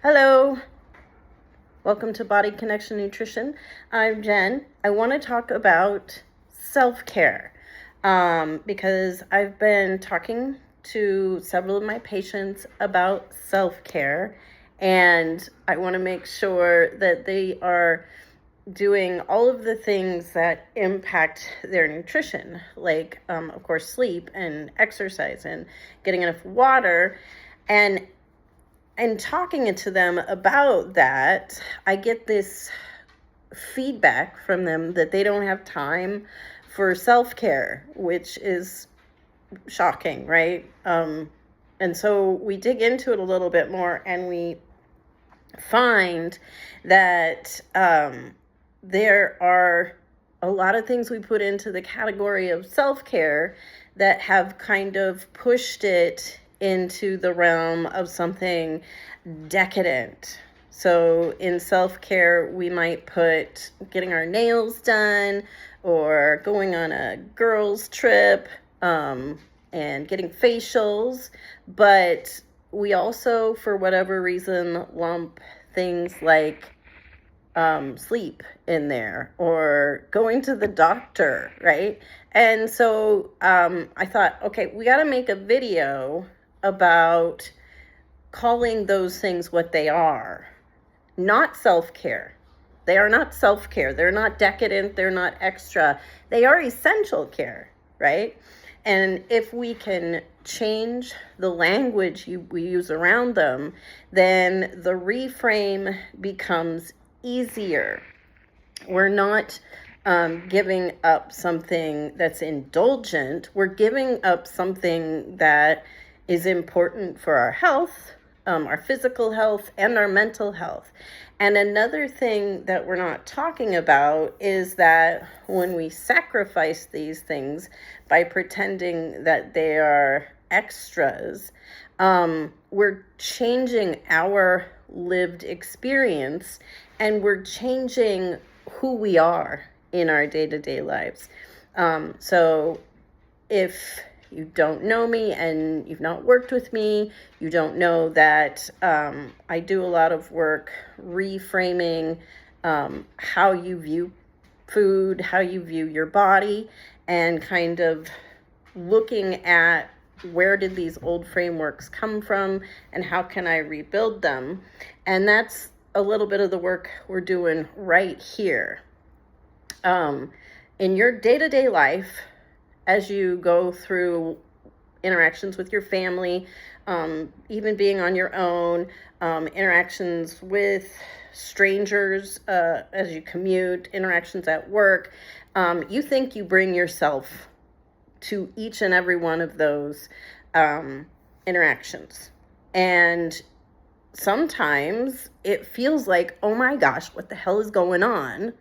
Hello, welcome to Body Connection Nutrition. I'm Jen. I want to talk about self-care because I've been talking to several of my patients about self-care, and I want to make sure that they are doing all of the things that impact their nutrition, like, of course, sleep and exercise and getting enough water. And talking to them about that, I get this feedback from them that they don't have time for self-care, which is shocking, right? And so we dig into it a little bit more, and we find that there are a lot of things we put into the category of self-care that have kind of pushed it into the realm of something decadent. So in self-care, we might put getting our nails done or going on a girls' trip and getting facials. But we also, for whatever reason, lump things like sleep in there or going to the doctor, right? And so I thought, okay, we got to make a video about calling those things what they are, not self-care. They are not self-care. They're not decadent. They're not extra. They are essential care, right? And if we can change the language we use around them, then the reframe becomes easier. We're not giving up something that's indulgent. We're giving up something that is important for our health, our physical health, and our mental health. And another thing that we're not talking about is that when we sacrifice these things by pretending that they are extras, we're changing our lived experience, and we're changing who we are in our day-to-day lives. So if you don't know me and you've not worked with me, you don't know that I do a lot of work reframing how you view food, how you view your body, and kind of looking at where did these old frameworks come from and how can I rebuild them. And that's a little bit of the work we're doing right here. In your day-to-day life, as you go through interactions with your family, even being on your own, interactions with strangers as you commute, interactions at work, you think you bring yourself to each and every one of those interactions. And sometimes it feels like, oh my gosh, what the hell is going on?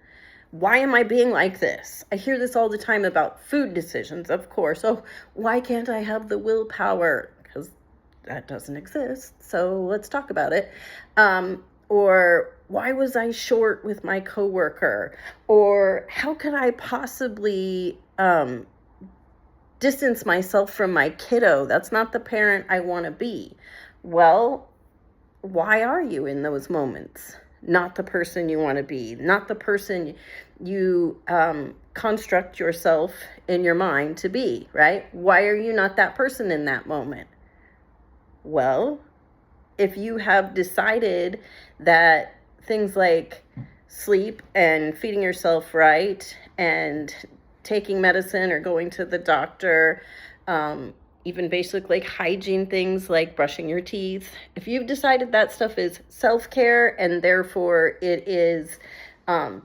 Why am I being like this? I hear this all the time about food decisions, of course. Oh, why can't I have the willpower? Because that doesn't exist. So let's talk about it. Or why was I short with my coworker? Or how could I possibly distance myself from my kiddo? That's not the parent I want to be. Well, why are you in those moments? Not the person you want to be, not the person you construct yourself in your mind to be, right? Why are you not that person in that moment? Well, if you have decided that things like sleep and feeding yourself right and taking medicine or going to the doctor, even basic like hygiene things like brushing your teeth, if you've decided that stuff is self-care and therefore it is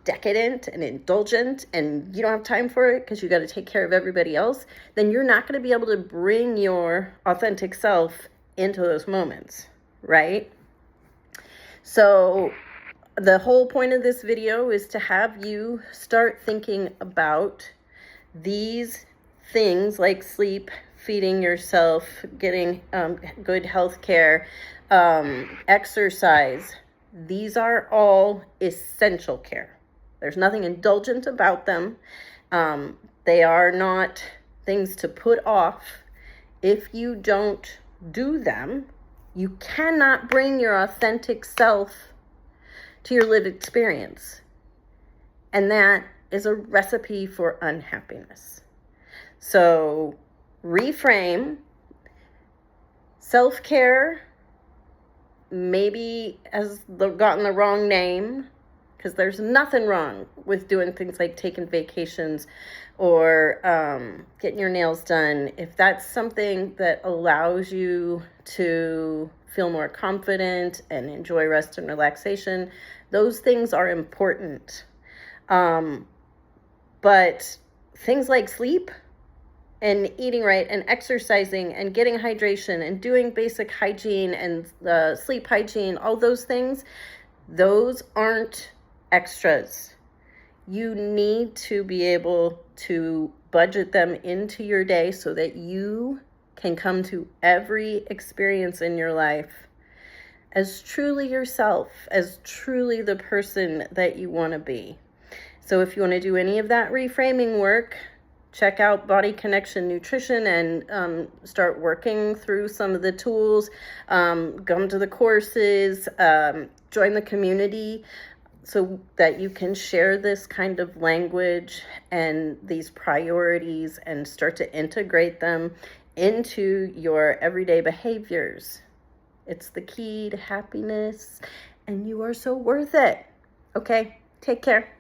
decadent and indulgent and you don't have time for it because you got to take care of everybody else, then you're not going to be able to bring your authentic self into those moments, right? So the whole point of this video is to have you start thinking about these things like sleep, feeding yourself, getting good health care, exercise. These are all essential care. There's nothing indulgent about them. They are not things to put off. If you don't do them, You cannot bring your authentic self to your lived experience. And that is a recipe for unhappiness. So reframe. Self-care maybe has gotten the wrong name, because there's nothing wrong with doing things like taking vacations or getting your nails done. If that's something that allows you to feel more confident and enjoy rest and relaxation, those things are important. But things like sleep and eating right and exercising and getting hydration and doing basic hygiene and sleep hygiene, all those things, those aren't extras. You need to be able to budget them into your day so that you can come to every experience in your life as truly yourself, as truly the person that you want to be. So if you want to do any of that reframing work, check out Body Connection Nutrition and start working through some of the tools. Come to the courses, join the community so that you can share this kind of language and these priorities and start to integrate them into your everyday behaviors. It's the key to happiness, and you are so worth it. Okay, take care.